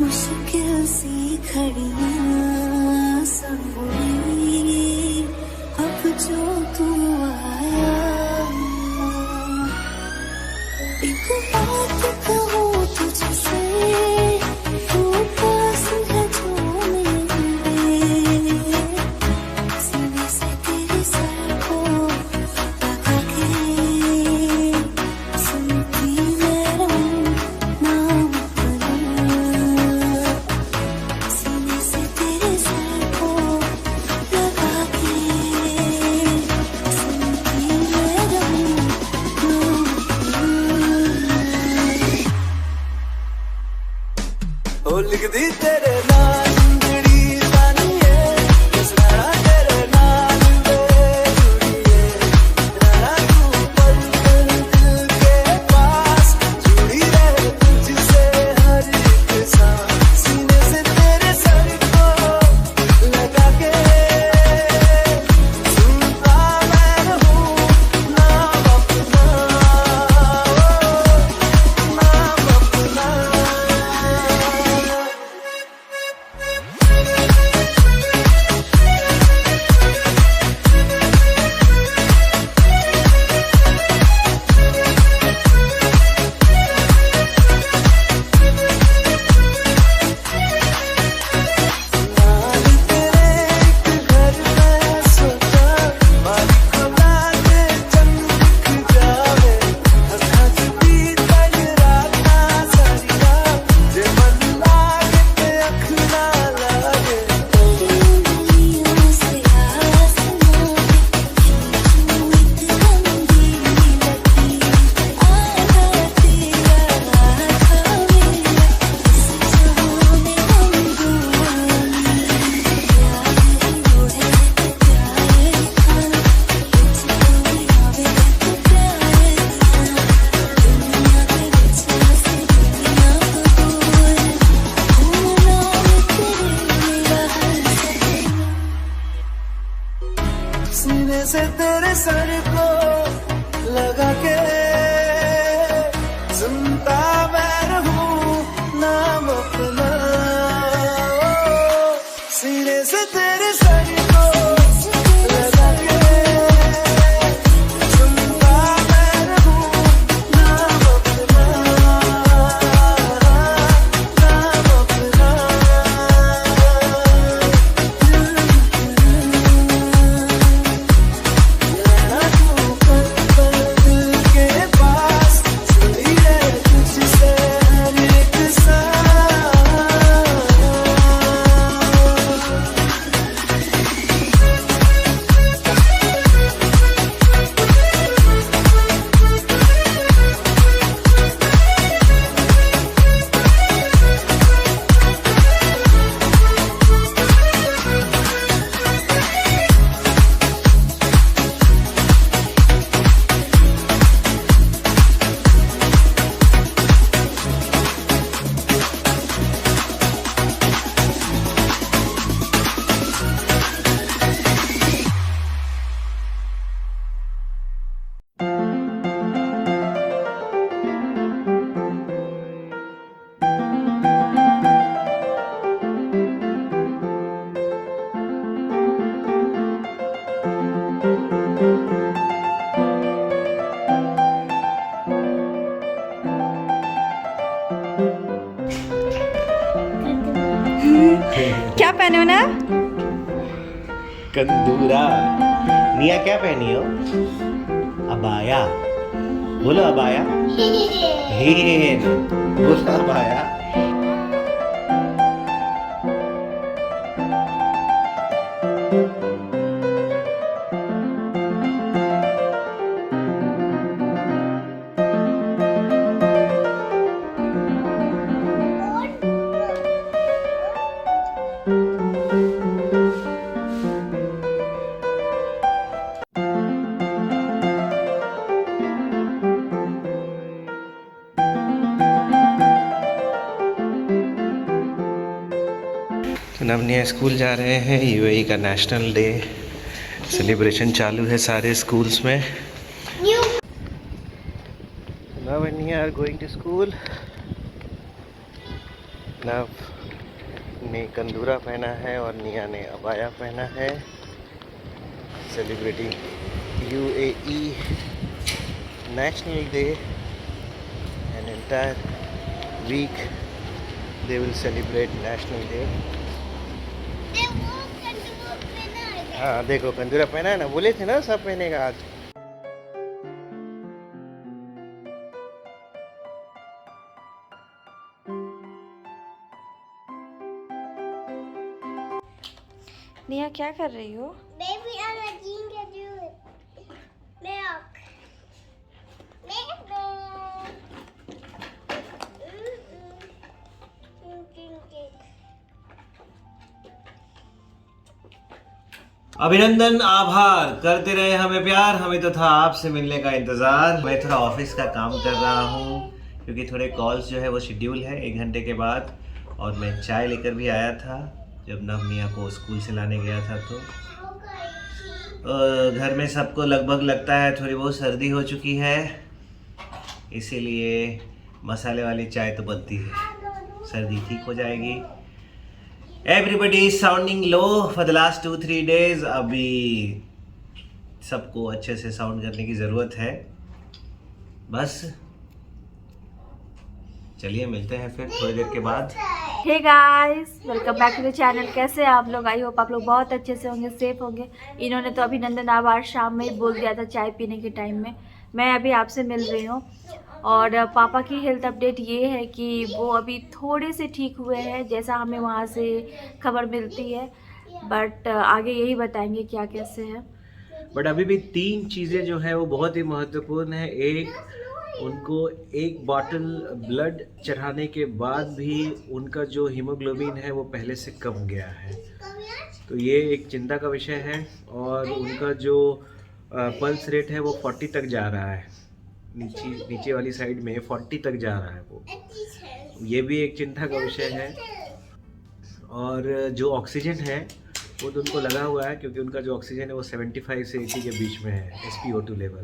मुश्किल सी घड़ियां संभली अब जो तू आया। एक बात कहूँ तुझसे, तू पास है जो मेरे, सीने से तेरे सर को लगा के सुनती मैं रहूं नाम अपना। सीने से तेरे सर को लगा के सुनती मैं रहूं नाम अपना। ओ लिख दी तेरे नाम जिंदड़ी जानिए, इस राना तेरे नाम पे जुड़िए, राना तू पल पल दिल के पास जुड़ी रहे तुझसे हर एक सांस। सीने से तेरे सर को लगा के सुनता मैं रहूं नाम अपना, नाम अपना। नाल तेरे एक घर मैं सोचा, मालिक को लागे चमक जावे, हंसा जुटी तन राता सारिया, जे मन लागे ते अख ना लागे। उंगलियों से आसमां खींचूं एक रंगीन लकीर, आधा तेरा आधा मेरा, इस जहां में हम दो प्यार ही वो है तो प्यार था, तुझको भी आवे तो प्यार था। दुनिया के बिच से दुनिया को दूर, घूमना है तेरे मेरा हर सपना। सीने से तेरे सर को लगा के सुनता मैं रहूं नाम अपना। सीने से तेरे सर को लगा के सुनता मैं रहूं नाम अपना, नाम अपना। राना तू पल पल दिल के पास जुड़ी रहे तुझसे हर एक सांस। क्या पहने हो ना? कंदूरा। निया क्या पहनी हो? अबाया। बोलो अबाया। हेन। बोलो अबाया। नवनिया स्कूल जा रहे हैं। यूएई का नेशनल डे सेलिब्रेशन चालू है सारे स्कूल्स में। Navaniya are going to school. नव ने कंदूरा पहना है और निया ने अबाया पहना है, celebrating UAE National Day. An entire week they will celebrate National Day. हाँ देखो कंदूरा पहना है ना, बोले थे ना सब पहनेगा आज। निया क्या कर रही हो? Baby, I'm going to do it. Milk. Milk. अभिनंदन, आभार, करते रहे हमें प्यार, हमें तो था आपसे मिलने का इंतज़ार। मैं थोड़ा ऑफिस का काम कर रहा हूँ क्योंकि थोड़े कॉल्स जो है वो शेड्यूल है 1 घंटे के बाद। और मैं चाय लेकर भी आया था जब नवनिया को स्कूल से लाने गया था। तो घर में सबको लगभग लगता है थोड़ी बहुत सर्दी हो चुकी है, इसीलिए मसाले वाली चाय तो बनती है, सर्दी ठीक हो जाएगी। Everybody is sounding low for the last 2-3 days. अभी सबको अच्छे से साउंड करने की ज़रूरत है। बस चलिए मिलते हैं फिर थोड़ी देर के बाद। Hey guys, welcome back to the channel. कैसे हैं आप लोग? आई होप आप लोग बहुत अच्छे से होंगे, सेफ होंगे। इन्होंने तो अभिनंदन आभार शाम में ही बोल दिया था चाय पीने के टाइम में। मैं अभी आपसे मिल रही हूँ और पापा की हेल्थ अपडेट ये है कि वो अभी थोड़े से ठीक हुए हैं जैसा हमें वहाँ से खबर मिलती है, बट आगे यही बताएंगे क्या कैसे है। बट अभी भी 3 चीज़ें जो है वो बहुत ही महत्वपूर्ण है। एक, उनको 1 बॉटल ब्लड चढ़ाने के बाद भी उनका जो हीमोग्लोबिन है वो पहले से कम गया है, तो ये एक चिंता का विषय है। और उनका जो पल्स रेट है वो 40 तक जा रहा है, नीचे वाली साइड में 40 तक जा रहा है वो, ये भी एक चिंता का विषय है। और जो ऑक्सीजन है वो तो उनको लगा हुआ है क्योंकि उनका जो ऑक्सीजन है वो 75 से 80 के बीच में है, SpO2 लेवल।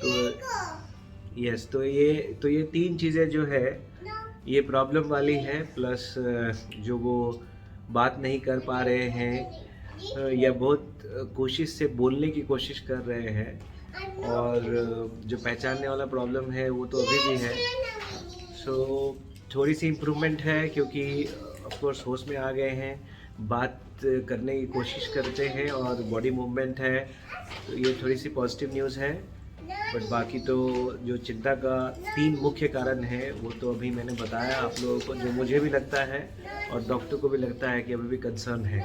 तो यस, तो ये 3 चीज़ें जो है ये प्रॉब्लम वाली है। प्लस जो वो बात नहीं कर पा रहे हैं या बहुत कोशिश से बोलने की कोशिश कर रहे हैं, और जो पहचानने वाला प्रॉब्लम है वो तो अभी भी है। सो थोड़ी सी इम्प्रूवमेंट है क्योंकि ऑफ कोर्स होश में आ गए हैं, बात करने की कोशिश करते हैं और बॉडी मूवमेंट है, तो ये थोड़ी सी पॉजिटिव न्यूज़ है। बट बाकी तो जो चिंता का 3 मुख्य कारण है वो तो अभी मैंने बताया आप लोगों को, जो मुझे भी लगता है और डॉक्टर को भी लगता है कि अभी भी कंसर्न है।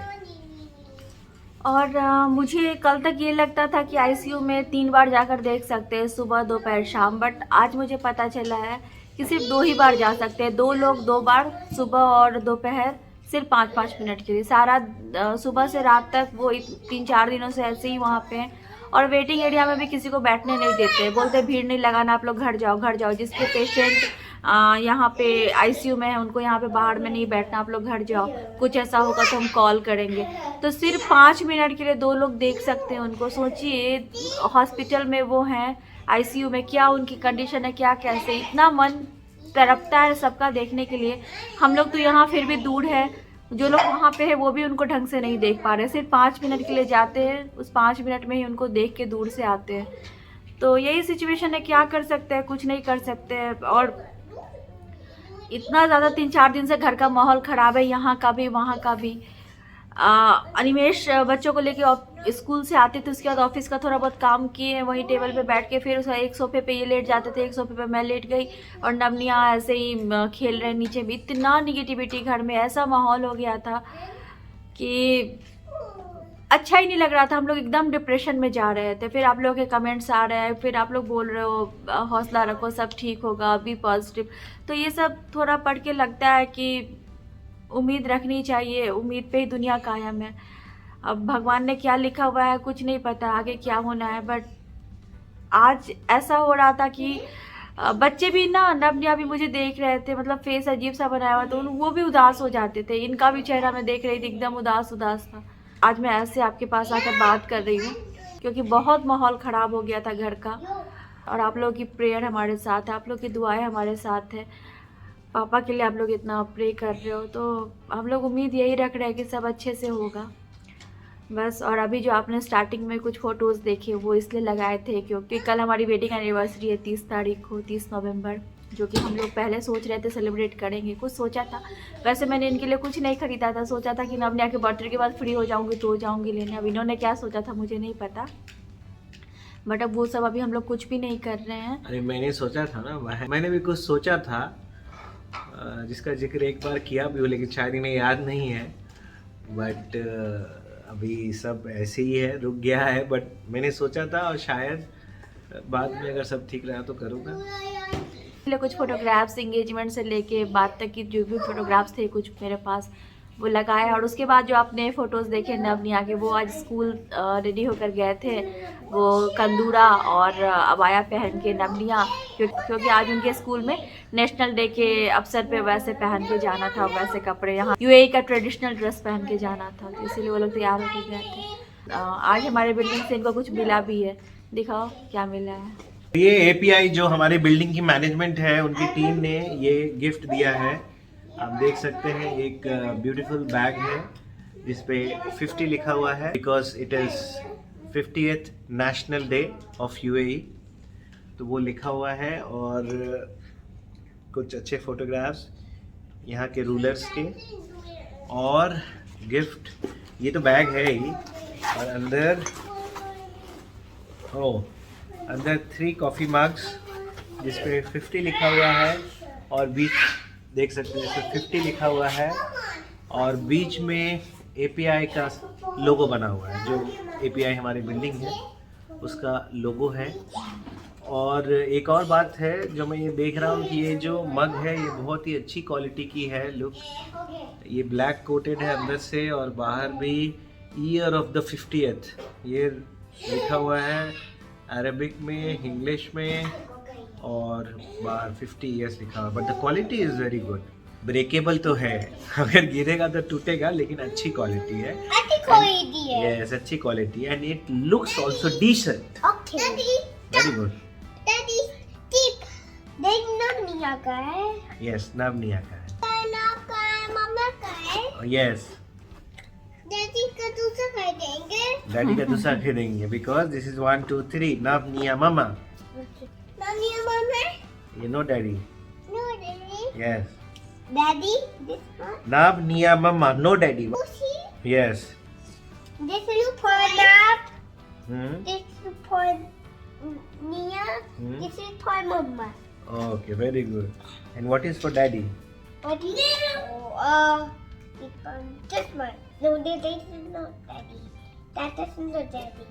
और मुझे कल तक ये लगता था कि ICU में 3 बार जाकर देख सकते हैं, सुबह दोपहर शाम, बट आज मुझे पता चला है कि सिर्फ 2 ही बार जा सकते हैं। 2 लोग 2 बार, सुबह और दोपहर, सिर्फ 5-5 मिनट के लिए। सारा सुबह से रात तक वो 3-4 दिनों से ऐसे ही वहाँ पे हैं। और वेटिंग एरिया में भी किसी को बैठने नहीं देते, बोलते भीड़ नहीं लगाना, आप लोग घर जाओ। जिसके पेशेंट यहाँ पे ICU में है उनको यहाँ पे बाहर में नहीं बैठना, आप लोग घर जाओ, कुछ ऐसा होगा तो हम कॉल करेंगे। तो सिर्फ 5 मिनट के लिए 2 लोग देख सकते हैं उनको। सोचिए हॉस्पिटल में वो हैं, ICU में, क्या उनकी कंडीशन है, क्या कैसे। इतना मन तड़पता है सबका देखने के लिए। हम लोग तो यहाँ फिर भी दूर है, जो लोग वहाँ पे है वो भी उनको ढंग से नहीं देख पा रहे। सिर्फ 5 मिनट के लिए जाते हैं, उस 5 मिनट में ही उनको देख के दूर से आते हैं। तो यही सिचुएशन है, क्या कर सकते हैं, कुछ नहीं कर सकते हैं। और इतना ज़्यादा 3-4 दिन से घर का माहौल ख़राब है, यहाँ का भी वहाँ का भी। अनिमेश बच्चों को लेके स्कूल से आते थे, उसके बाद ऑफिस का थोड़ा बहुत काम किए, वहीं टेबल पे बैठ के, फिर उसका एक सोफे पे ये लेट जाते थे, एक सोफे पे मैं लेट गई, और नवनिया ऐसे ही खेल रहे नीचे भी। इतना निगेटिविटी घर में, ऐसा माहौल हो गया था कि अच्छा ही नहीं लग रहा था। हम लोग एकदम डिप्रेशन में जा रहे थे। फिर आप लोगों के कमेंट्स आ रहे हैं, फिर आप लोग बोल रहे हो हौसला रखो, सब ठीक होगा, बी पॉजिटिव। तो ये सब थोड़ा पढ़ के लगता है कि उम्मीद रखनी चाहिए, उम्मीद पे ही दुनिया कायम है। अब भगवान ने क्या लिखा हुआ है कुछ नहीं पता, आगे क्या होना है। बट आज ऐसा हो रहा था कि बच्चे भी ना, नवनिया भी मुझे देख रहे थे, मतलब फेस अजीब सा बनाया हुआ, तो वो भी उदास हो जाते थे। इनका भी चेहरा मैं देख रही थी, एकदम उदास था। आज मैं ऐसे आपके पास आकर बात कर रही हूँ क्योंकि बहुत माहौल ख़राब हो गया था घर का। और आप लोगों की प्रेयर हमारे साथ है, आप लोग की दुआएं हमारे साथ है। पापा के लिए आप लोग इतना प्रे कर रहे हो, तो हम लोग उम्मीद यही रख रहे हैं कि सब अच्छे से होगा बस। और अभी जो आपने स्टार्टिंग में कुछ फ़ोटोज़ देखे वो इसलिए लगाए थे क्योंकि कल हमारी वेडिंग एनिवर्सरी है 30 तारीख को, 30 नवंबर, जो कि हम लोग पहले सोच रहे थे सेलिब्रेट करेंगे, कुछ सोचा था। वैसे मैंने इनके लिए कुछ नहीं खरीदा था, सोचा था कि नवनिया के बर्थडे के बाद फ्री हो जाऊँगी तो जाऊँगी लेने। अब इन्होंने क्या सोचा था मुझे नहीं पता, बट अब वो सब अभी हम लोग कुछ भी नहीं कर रहे हैं। अरे मैंने सोचा था ना, मैंने भी कुछ सोचा था जिसका जिक्र एक बार किया भी हो, लेकिन शायद इन्हें याद नहीं है। बट अभी सब ऐसे ही है, रुक गया है। बट मैंने सोचा था और शायद बाद में अगर सब ठीक रहा तो करूँगा। कुछ फोटोग्राफ्स एंगेजमेंट से लेके बाद तक की जो भी फोटोग्राफ्स थे कुछ मेरे पास वो लगाए। और उसके बाद जो आपने फ़ोटोज़ देखे नवनिया के, वो आज स्कूल रेडी होकर गए थे, वो कंदूरा और अबाया पहन के नवनिया, क्योंकि आज उनके स्कूल में नेशनल डे के अवसर पे वैसे पहन के जाना था, वैसे कपड़े यहाँ यूएई का ट्रेडिशनल ड्रेस पहन के जाना था, तो इसीलिए वो लोग तैयार होकर गए थे। आज हमारे बिल्डिंग से इनको कुछ मिला भी है, दिखाओ क्या मिला है। ये एपीआई जो हमारे बिल्डिंग की मैनेजमेंट है उनकी टीम ने ये गिफ्ट दिया है। आप देख सकते हैं एक ब्यूटीफुल बैग है जिसपे 50 लिखा हुआ है, because it is 50th national day of UAE, तो वो लिखा हुआ है। और कुछ अच्छे फोटोग्राफ्स यहाँ के रूलर्स के, और गिफ्ट ये तो बैग है ही, और अंदर 3 कॉफ़ी मग्स जिसपे 50 लिखा हुआ है, और बीच देख सकते हैं इसमें 50 लिखा हुआ है, और बीच में एपीआई का लोगो बना हुआ है, जो एपीआई हमारी बिल्डिंग है उसका लोगो है। और एक और बात है जो मैं ये देख रहा हूँ कि ये जो मग है ये बहुत ही अच्छी क्वालिटी की है। लुक, ये ब्लैक कोटेड है अंदर से, और बाहर भी ईयर ऑफ द 50th ये लिखा हुआ है अरबिक में, इंग्लिश में, और बाहर 50 ईयर्स लिखा हुआ। But the quality is very good. Breakable तो है, अगर गिरेगा तो टूटेगा, लेकिन अच्छी क्वालिटी है। यस, अच्छी quality, and it looks also decent. Very good. Navaniya का है। यस, नवनिया का है। मम्मा का है। यस, डैडी का दूसरा खरीदेंगे। डैडी का दूसरा खरीदेंगे, because this is 1 2 3 Navaniya mamma. Navaniya mamma. You know daddy. No daddy. Yes. Daddy, this one. Navniya mama, no daddy. Pussy. Yes. This is for Nav. Hmm. This is for Nia. This is for Mama. Okay, very good. And what is for daddy? What is this one. No, this is not daddy. That is not daddy.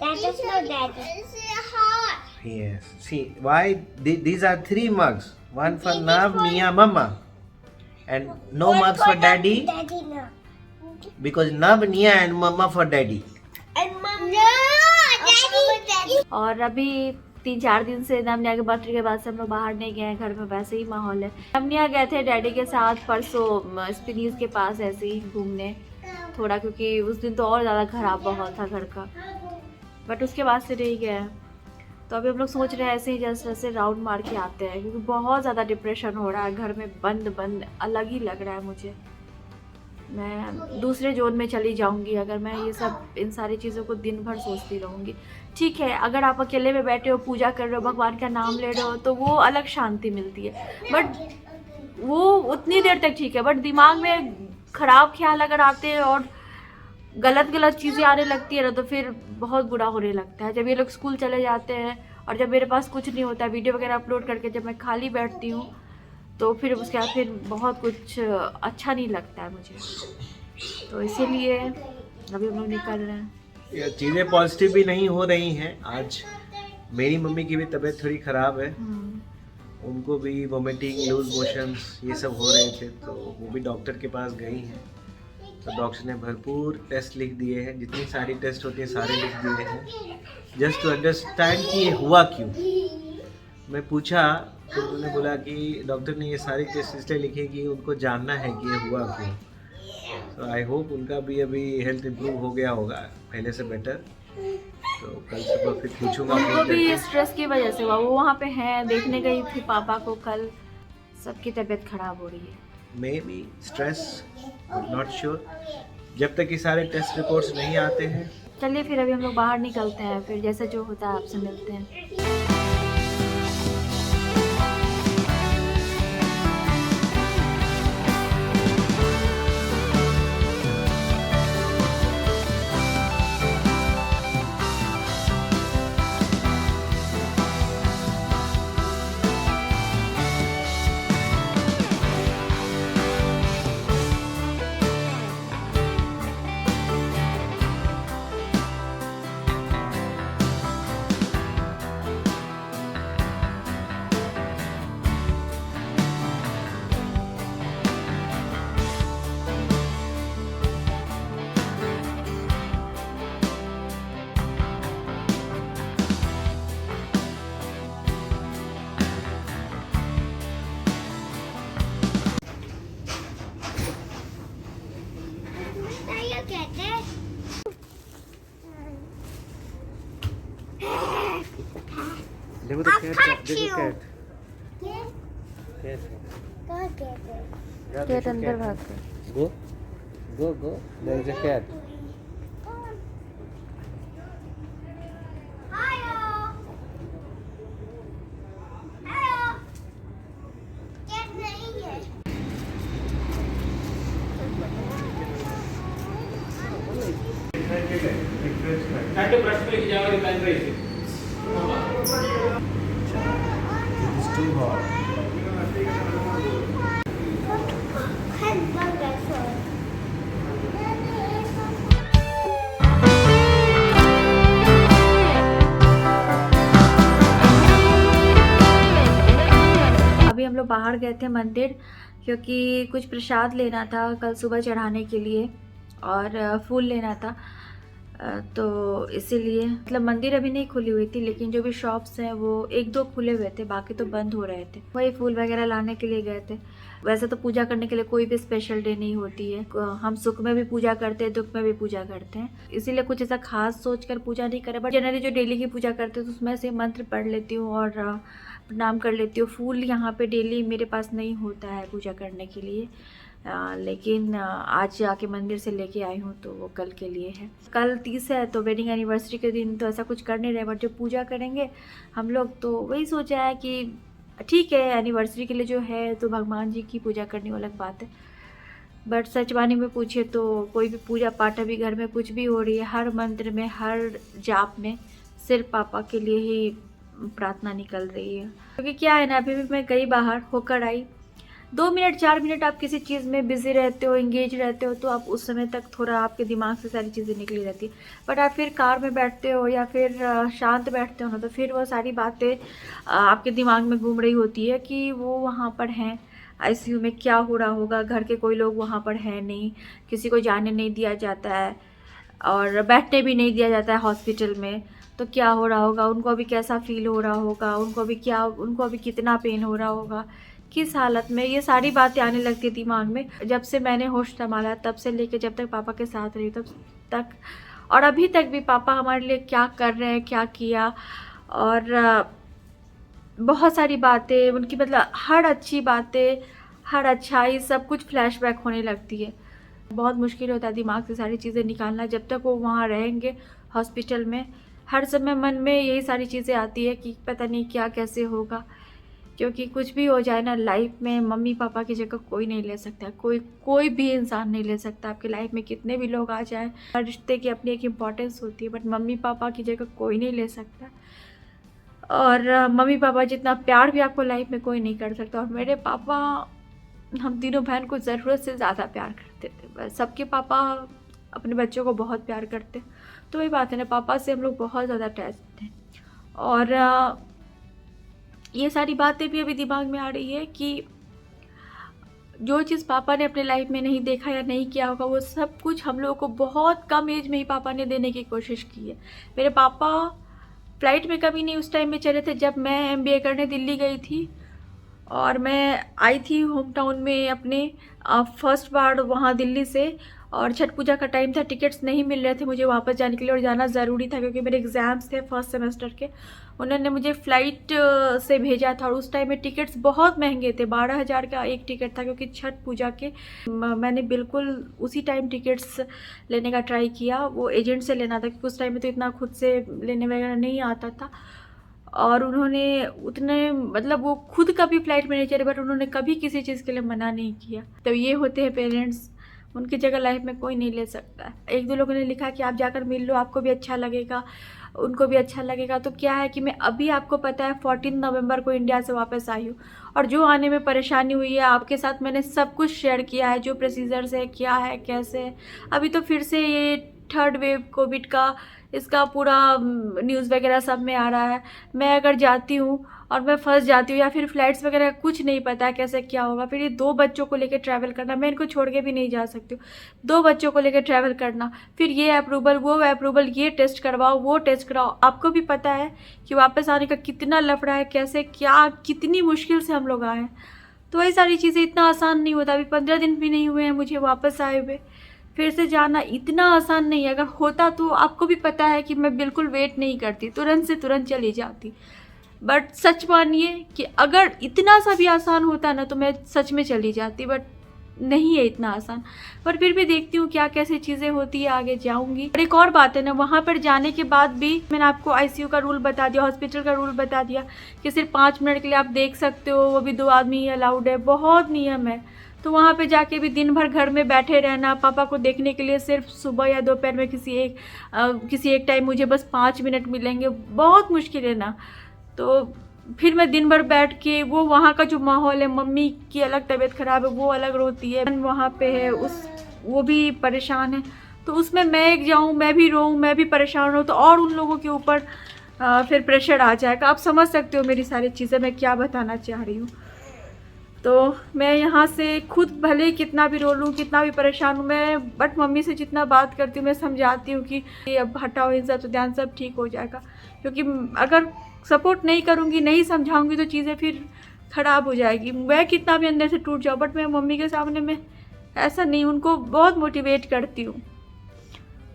That is not daddy. This is hot. Yes. See, why these are 3 mugs. One for Nav, Nia, mama. And no mugs for daddy, Daddy no. because Nav, Nia and mama for daddy. And Mama. No, daddy. और अभी 3-4 दिन से नवनिया के birthday के बाद से हम लोग बाहर नहीं गए हैं, घर में वैसे ही माहौल है। नवनिया गए थे डैडी के साथ परसों स्पिनीज के पास ऐसे ही घूमने थोड़ा, क्योंकि उस दिन तो और ज़्यादा ख़राब माहौल था घर का, बट उसके बाद से नहीं गए। तो अभी हम लोग सोच रहे हैं ऐसे ही जैसे ऐसे राउंड मार के आते हैं, क्योंकि बहुत ज़्यादा डिप्रेशन हो रहा है, घर में बंद अलग ही लग रहा है मुझे। मैं दूसरे जोन में चली जाऊंगी अगर मैं ये सब इन सारी चीज़ों को दिन भर सोचती रहूँगी। ठीक है, अगर आप अकेले में बैठे हो, पूजा कर रहे हो, भगवान का नाम ले रहे हो, तो वो अलग शांति मिलती है, बट वो उतनी देर तक ठीक है। बट दिमाग में ख़राब ख्याल अगर आते हैं और गलत चीज़ें आने लगती है ना, तो फिर बहुत बुरा होने लगता है। जब ये लोग स्कूल चले जाते हैं और जब मेरे पास कुछ नहीं होता, वीडियो वगैरह अपलोड करके जब मैं खाली बैठती हूँ, तो फिर उसके बाद फिर बहुत कुछ अच्छा नहीं लगता है मुझे। तो इसीलिए अभी हम लोग निकल रहे हैं। ये चीज़ें पॉजिटिव भी नहीं हो रही हैं। आज मेरी मम्मी की भी तबीयत थोड़ी ख़राब है, उनको भी वोमिटिंग, लूज मोशंस ये सब हो रहे थे, तो वो भी डॉक्टर के पास गई हैं। तो डॉक्टर ने भरपूर टेस्ट लिख दिए हैं, जितनी सारी टेस्ट होती है सारे लिख दिए हैं, जस्ट टू अंडरस्टैंड कि ये हुआ क्यों। मैं पूछा तो उन्होंने बोला कि डॉक्टर ने ये सारी टेस्ट इसलिए लिखे कि उनको जानना है कि ये हुआ क्यों। तो आई होप उनका भी अभी हेल्थ इम्प्रूव हो गया होगा पहले से बेटर। तो कल सुबह फिर पूछूंगा। वो भी स्ट्रेस की वजह से हुआ, वो वहाँ पे हैं, देखने गई थी पापा को कल सबकी तबीयत खराब हो रही है। May be stress, not sure, जब तक ये सारे टेस्ट रिपोर्ट्स नहीं आते हैं। चलिए फिर अभी हम लोग बाहर निकलते हैं, फिर जैसा जो होता है आपसे मिलते हैं। देखो तो कैट, देखो कैट। कैट अंदर भाग गए। Go, go. There is a cat. It's too hot. अभी हम लोग बाहर गए थे मंदिर, क्योंकि कुछ प्रसाद लेना था कल सुबह चढ़ाने के लिए और फूल लेना था, तो इसीलिए मतलब मंदिर अभी नहीं खुली हुई थी, लेकिन जो भी शॉप्स हैं वो 1-2 खुले हुए थे, बाकी तो बंद हो रहे थे। वही फूल वगैरह लाने के लिए गए थे। वैसे तो पूजा करने के लिए कोई भी स्पेशल डे नहीं होती है, हम सुख में भी पूजा करते हैं, दुख में भी पूजा करते हैं, इसीलिए कुछ ऐसा खास सोचकर पूजा नहीं करे। बट जनरली जो डेली की पूजा करते हैं तो उसमें से मंत्र पढ़ लेती हूँ और प्रणाम कर लेती हूँ। फूल यहाँ पे डेली मेरे पास नहीं होता है पूजा करने के लिए, लेकिन आज जाके मंदिर से लेके आई हूँ, तो वो कल के लिए है। कल 30 है तो वेडिंग एनिवर्सरी के दिन तो ऐसा कुछ कर नहीं रहे, बट जो पूजा करेंगे हम लोग तो वही सोचा है कि ठीक है, एनिवर्सरी के लिए जो है तो भगवान जी की पूजा करनी वो अलग बात है। बट सच मानी में पूछे तो कोई भी पूजा पाठ अभी घर में कुछ भी हो रही है, हर मंत्र में, हर जाप में सिर्फ पापा के लिए ही प्रार्थना निकल रही है। क्योंकि क्या है ना, अभी भी मैं गई बाहर होकर आई, 2 मिनट 4 मिनट आप किसी चीज़ में बिजी रहते हो, एंगेज रहते हो, तो आप उस समय तक थोड़ा आपके दिमाग से सारी चीज़ें निकली रहती है। बट आप फिर कार में बैठते हो या फिर शांत बैठते हो ना, तो फिर वो सारी बातें आपके दिमाग में घूम रही होती है कि वो वहाँ पर हैं, आईसीयू में क्या हो रहा होगा, घर के कोई लोग वहाँ पर हैं नहीं, किसी को जाने नहीं दिया जाता है और बैठने भी नहीं दिया जाता है हॉस्पिटल में, तो क्या हो रहा होगा, उनको अभी कैसा फील हो रहा होगा, उनको अभी कितना पेन हो रहा होगा, किस हालत में, ये सारी बातें आने लगती है दिमाग में। जब से मैंने होश संभाला तब से लेके जब तक पापा के साथ रही तब तक, और अभी तक भी पापा हमारे लिए क्या कर रहे हैं, क्या किया, और बहुत सारी बातें उनकी, मतलब हर अच्छी बातें, हर अच्छाई, सब कुछ फ्लैशबैक होने लगती है। बहुत मुश्किल होता है दिमाग से सारी चीज़ें निकालना। जब तक वो वहाँ रहेंगे हॉस्पिटल में, हर समय मन में यही सारी चीज़ें आती है कि पता नहीं क्या कैसे होगा, क्योंकि कुछ भी हो जाए ना लाइफ में, मम्मी पापा की जगह कोई नहीं ले सकता, कोई भी इंसान नहीं ले सकता। आपकी लाइफ में कितने भी लोग आ जाएं, हर रिश्ते की अपनी एक इम्पॉर्टेंस होती है, बट मम्मी पापा की जगह कोई नहीं ले सकता। और मम्मी पापा जितना प्यार भी आपको लाइफ में कोई नहीं कर सकता। और मेरे पापा हम तीनों बहन को ज़रूरत से ज़्यादा प्यार करते थे। बस सबके पापा अपने बच्चों को बहुत प्यार करते, तो वही बात है ना, पापा से हम लोग बहुत ज़्यादा अटैच थे। और ये सारी बातें भी अभी दिमाग में आ रही है कि जो चीज़ पापा ने अपने लाइफ में नहीं देखा या नहीं किया होगा, वो सब कुछ हम लोगों को बहुत कम एज में ही पापा ने देने की कोशिश की है। मेरे पापा फ्लाइट में कभी नहीं उस टाइम में चले थे जब मैं MBA करने दिल्ली गई थी, और मैं आई थी होम टाउन में अपने फर्स्ट बार वहाँ दिल्ली से, और छठ पूजा का टाइम था, टिकट्स नहीं मिल रहे थे मुझे वापस जाने के लिए, और जाना ज़रूरी था क्योंकि मेरे एग्ज़ाम्स थे फर्स्ट सेमेस्टर के। उन्होंने मुझे फ़्लाइट से भेजा था और उस टाइम में टिकट्स बहुत महंगे थे, 12,000 का एक टिकट था क्योंकि छठ पूजा के। मैंने बिल्कुल उसी टाइम टिकट्स लेने का ट्राई किया, वो एजेंट से लेना था क्योंकि उस टाइम में तो इतना खुद से लेने वगैरह नहीं आता था। और उन्होंने उतने मतलब वो खुद कभी फ़्लाइट में नहीं चले, बट उन्होंने कभी किसी चीज़ के लिए मना नहीं किया। तो ये होते हैं पेरेंट्स, उनकी जगह लाइफ में कोई नहीं ले सकता है। एक दो लोगों ने लिखा कि आप जाकर मिल लो, आपको भी अच्छा लगेगा, उनको भी अच्छा लगेगा। तो क्या है कि मैं अभी, आपको पता है 14 नवंबर को इंडिया से वापस आई हूँ, और जो आने में परेशानी हुई है आपके साथ मैंने सब कुछ शेयर किया है, जो प्रोसीजर्स है, क्या है, कैसे है। अभी तो फिर से ये थर्ड वेव कोविड का, इसका पूरा न्यूज़ वगैरह सब में आ रहा है। मैं अगर जाती हूँ और मैं फंस जाती हूँ, या फिर फ्लाइट्स वगैरह कुछ नहीं पता है कैसे क्या होगा, फिर ये 2 बच्चों को लेकर ट्रैवल करना, मैं इनको छोड़ के भी नहीं जा सकती हूँ। 2 बच्चों को लेकर ट्रैवल करना, फिर ये अप्रूवल, वो अप्रूवल, ये टेस्ट करवाओ, वो टेस्ट कराओ। आपको भी पता है कि वापस आने का कितना लफड़ा है, कैसे क्या, कितनी मुश्किल से हम लोग आए हैं। तो वही सारी चीज़ें, इतना आसान नहीं होता। अभी 15 दिन भी नहीं हुए हैं मुझे वापस आए हुए, फिर से जाना इतना आसान नहीं है। अगर होता तो आपको भी पता है कि मैं बिल्कुल वेट नहीं करती, तुरंत से तुरंत चली जाती। बट सच मानिए कि अगर इतना सा भी आसान होता ना तो मैं सच में चली जाती, बट नहीं है इतना आसान। पर फिर भी देखती हूँ क्या कैसी चीज़ें होती है, आगे जाऊँगी। और एक और बात है ना, वहाँ पर जाने के बाद भी मैंने आपको आईसीयू का रूल बता दिया, हॉस्पिटल का रूल बता दिया कि सिर्फ 5 मिनट के लिए आप देख सकते हो, वो भी 2 आदमी ही अलाउड है। बहुत नियम है। तो वहाँ पे जाके भी दिन भर घर में बैठे रहना, पापा को देखने के लिए सिर्फ सुबह या दोपहर में किसी एक टाइम मुझे बस 5 मिनट मिलेंगे, बहुत मुश्किल है ना। तो फिर मैं दिन भर बैठ के, वो वहाँ का जो माहौल है, मम्मी की अलग तबीयत ख़राब है, वो अलग रोती है, वहाँ पे है वो भी परेशान है। तो उसमें मैं एक जाऊँ, मैं भी रोऊँ, मैं भी परेशान हूँ, तो और उन लोगों के ऊपर फिर प्रेशर आ जाएगा। आप समझ सकते हो मेरी सारी चीज़ें मैं क्या बताना चाह रही हूँ। तो मैं यहाँ से खुद भले कितना भी रो लूँ, कितना भी परेशान हूँ मैं, बट मम्मी से जितना बात करती हूँ, मैं समझाती हूँ कि अब हटाओ इनसे, तो ध्यान सब ठीक हो जाएगा। क्योंकि अगर सपोर्ट नहीं करूँगी, नहीं समझाऊँगी तो चीज़ें फिर ख़राब हो जाएगी। मैं कितना भी अंदर से टूट जाऊँ, बट मैं मम्मी के सामने में ऐसा नहीं, उनको बहुत मोटिवेट करती हूँ।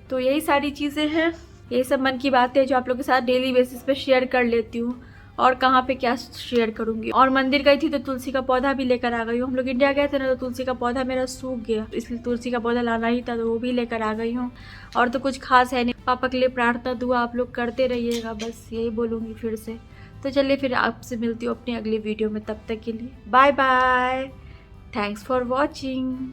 तो यही सारी चीज़ें हैं, यही सब मन की बातें जो आप लोगों के साथ डेली बेसिस पे शेयर कर लेती हूँ। और कहाँ पे क्या शेयर करूँगी। और मंदिर गई थी तो तुलसी का पौधा भी लेकर आ गई हूँ। हम लोग इंडिया गए थे ना, तो तुलसी का पौधा मेरा सूख गया, इसलिए तुलसी का पौधा लाना ही था, तो वो भी लेकर आ गई हूँ। और तो कुछ खास है नहीं। पापा के लिए प्रार्थना दुआ आप लोग करते रहिएगा, बस यही बोलूँगी फिर से। तो चलिए फिर आपसे मिलती हूँ अपनी अगली वीडियो में, तब तक के लिए bye bye, thanks for watching.